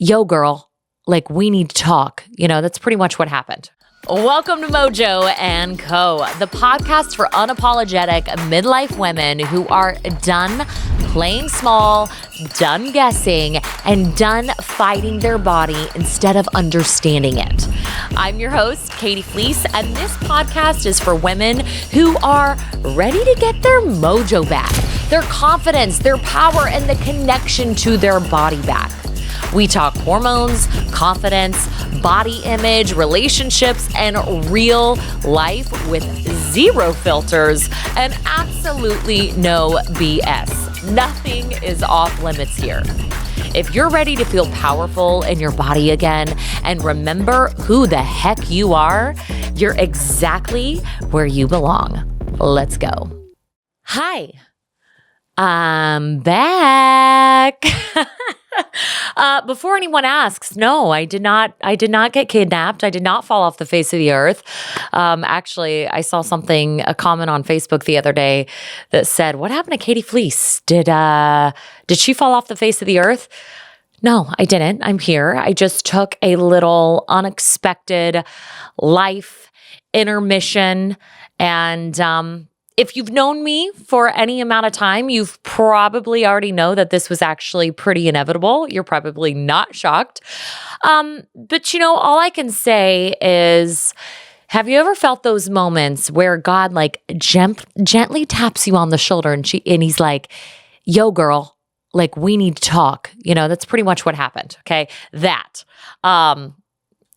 yo, girl, like we need to talk. That's pretty much what happened. Welcome to Mojo Co, the podcast for unapologetic midlife women who are done playing small, done guessing, and done fighting their body instead of understanding it. I'm your host, Katie Fleece, and this podcast is for women who are ready to get their mojo back, their confidence, their power, and the connection to their body back. We talk hormones, confidence, body image, relationships, and real life with zero filters and absolutely no BS. Nothing is off limits here. If you're ready to feel powerful in your body again and remember who the heck you are, you're exactly where you belong. Let's go. Hi, I'm back. Before anyone asks, no, I did not get kidnapped. I did not fall off the face of the earth. Actually, I saw a comment on Facebook the other day that said, "What happened to Katie Fleece? Did she fall off the face of the earth?" No, I didn't. I'm here. I just took a little unexpected life intermission, and if you've known me for any amount of time, you've probably already know that this was actually pretty inevitable. You're probably not shocked. But all I can say is, have you ever felt those moments where God gently taps you on the shoulder and he's like, yo, girl, like we need to talk. That's pretty much what happened. Okay.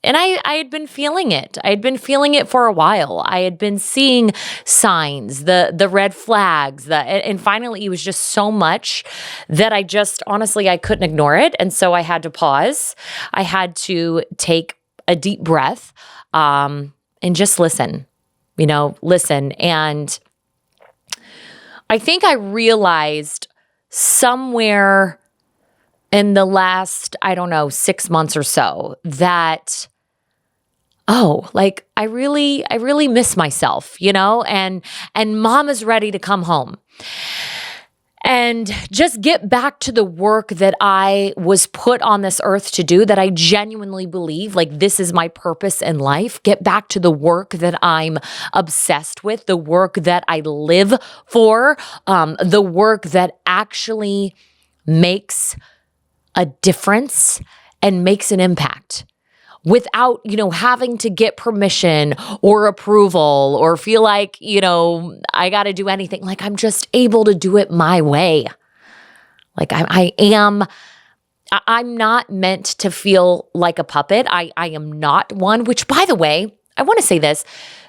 And I had been feeling it. I had been feeling it for a while. I had been seeing signs, the red flags, and finally it was just so much that I couldn't ignore it. And so I had to pause. I had to take a deep breath, and just listen. And I think I realized somewhere in the last, 6 months or so that, I really miss myself, and mom is ready to come home and just get back to the work that I was put on this earth to do, that I genuinely believe, this is my purpose in life. Get back to the work that I'm obsessed with, the work that I live for, the work that actually makes a difference and makes an impact without, having to get permission or approval or feel like, I got to do anything. I'm just able to do it my way. I'm not meant to feel like a puppet. I am not one, which, by the way, I want to say this,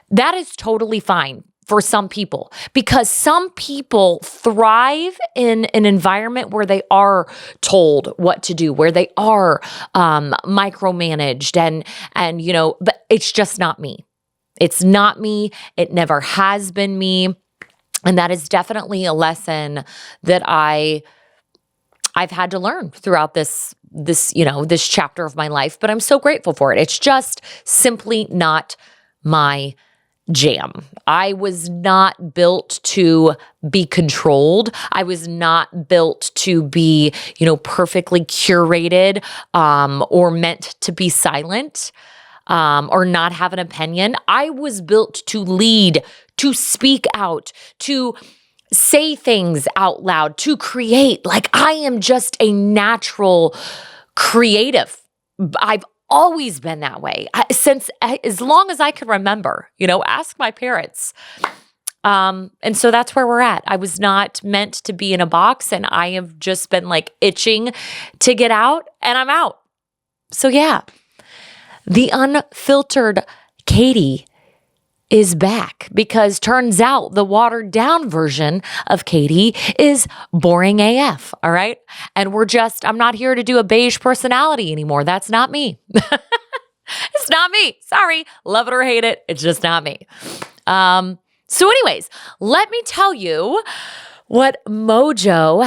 that is totally fine for some people, because some people thrive in an environment where they are told what to do, where they are micromanaged, and but it's just not me. It's not me. It never has been me, and that is definitely a lesson that I've had to learn throughout this chapter of my life. But I'm so grateful for it. It's just simply not my jam. I was not built to be controlled. I was not built to be, perfectly curated, or meant to be silent, or not have an opinion. I was built to lead, to speak out, to say things out loud, to create. I am just a natural creative. I've always been that way since as long as I can remember, ask my parents. And so that's where we're at. I was not meant to be in a box, and I have just been itching to get out, and I'm out. So yeah, the unfiltered Katie is back, because turns out the watered down version of Katie is boring AF, all right? And I'm not here to do a beige personality anymore. That's not me. It's not me. Sorry. Love it or hate it. It's just not me. So anyways, let me tell you what Mojo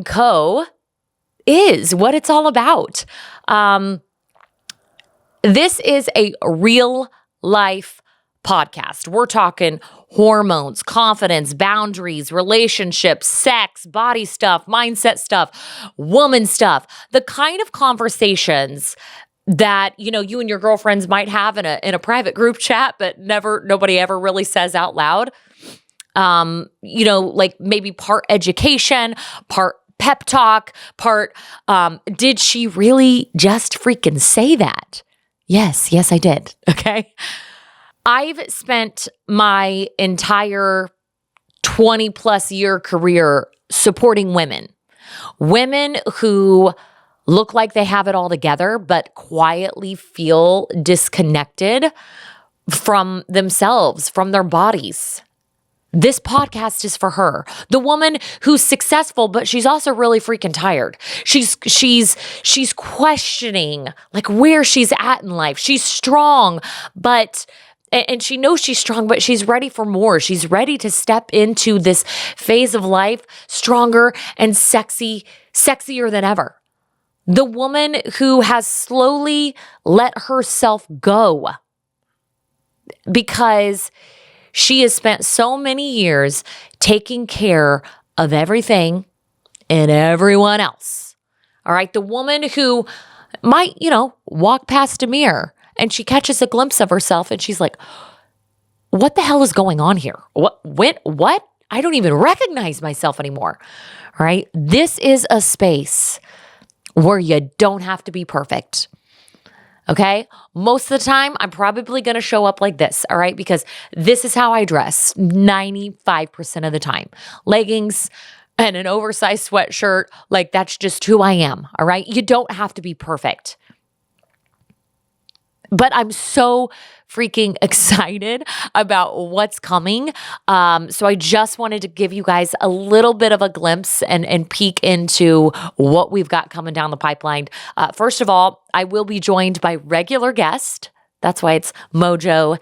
Co is, what it's all about. This is a real life podcast. We're talking hormones, confidence, boundaries, relationships, sex, body stuff, mindset stuff, woman stuff, the kind of conversations that, you and your girlfriends might have in a private group chat, but nobody ever really says out loud. Like maybe part education, part pep talk, part, did she really just freaking say that? Yes, I did. Okay. I've spent my entire 20 plus year career supporting women who look like they have it all together, but quietly feel disconnected from themselves, from their bodies. This podcast is for her. The woman who's successful, but she's also really freaking tired. She's questioning like where she's at in life. She's strong, and she knows she's strong, but she's ready for more. She's ready to step into this phase of life stronger and sexier than ever. The woman who has slowly let herself go because she has spent so many years taking care of everything and everyone else. All right. The woman who might, walk past a mirror and she catches a glimpse of herself and she's like, what the hell is going on here? What? I don't even recognize myself anymore. All right. This is a space where you don't have to be perfect. Okay? Most of the time, I'm probably going to show up like this, all right? Because this is how I dress 95% of the time. Leggings and an oversized sweatshirt, like that's just who I am, all right? You don't have to be perfect. But I'm so freaking excited about what's coming. So I just wanted to give you guys a little bit of a glimpse and peek into what we've got coming down the pipeline. First of all, I will be joined by regular guest. That's why it's Mojo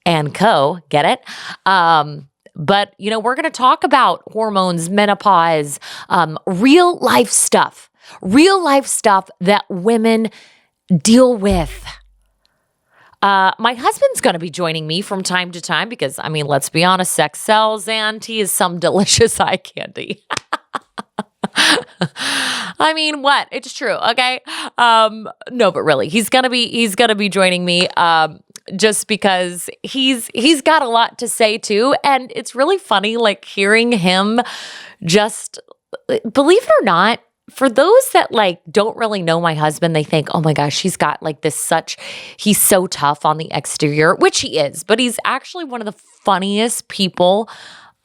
Co. Get it? But, we're going to talk about hormones, menopause, real life stuff that women deal with. My husband's going to be joining me from time to time because, let's be honest, sex sells and he is some delicious eye candy. What? It's true. Okay. No, but really, he's going to be joining me, just because he's got a lot to say too. And it's really funny, like hearing him just, believe it or not, for those that don't really know my husband, they think, oh my gosh, he's got he's so tough on the exterior, which he is, but he's actually one of the funniest people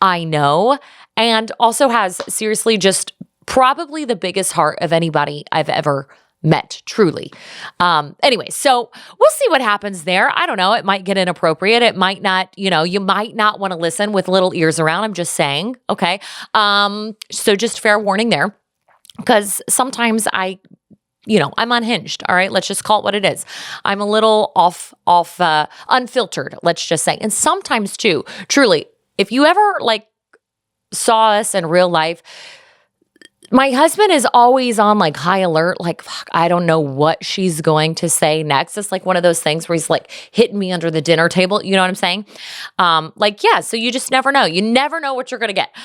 I know, and also has seriously just probably the biggest heart of anybody I've ever met, truly. Anyway, so we'll see what happens there. I don't know. It might get inappropriate. It might not, you might not want to listen with little ears around. I'm just saying. Okay. So just fair warning there. Because sometimes I'm unhinged. All right. Let's just call it what it is. I'm a little unfiltered, let's just say. And sometimes too, truly, if you ever saw us in real life, my husband is always on high alert, fuck, I don't know what she's going to say next. It's one of those things where he's hitting me under the dinner table. You know what I'm saying? Yeah, so you just never know. You never know what you're going to get.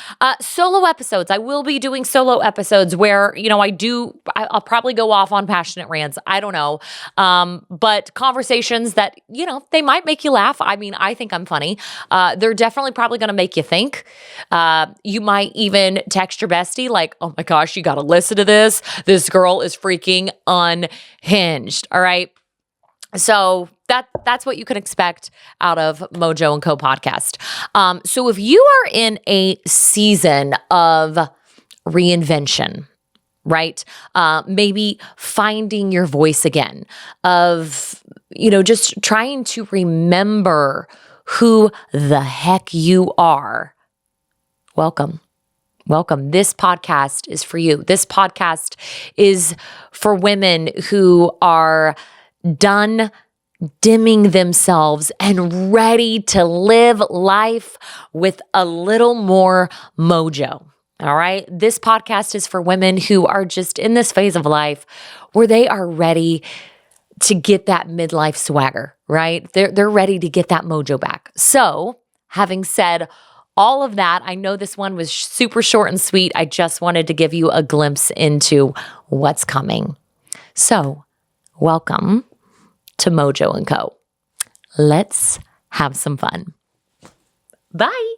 Solo episodes. I will be doing solo episodes where, I'll probably go off on passionate rants. I don't know. But conversations that, they might make you laugh. I think I'm funny. They're definitely probably going to make you think. You might even text your bestie oh my gosh, you got to listen to this. This girl is freaking unhinged. All right. So that's what you can expect out of Mojo Co podcast. So if you are in a season of reinvention, right? Maybe finding your voice again, of, just trying to remember who the heck you are. Welcome. This podcast is for you. This podcast is for women who are done dimming themselves and ready to live life with a little more mojo. All right. This podcast is for women who are just in this phase of life where they are ready to get that midlife swagger, right? They're ready to get that mojo back. So having said all of that, I know this one was super short and sweet. I just wanted to give you a glimpse into what's coming. So, welcome to Mojo Co. Let's have some fun. Bye.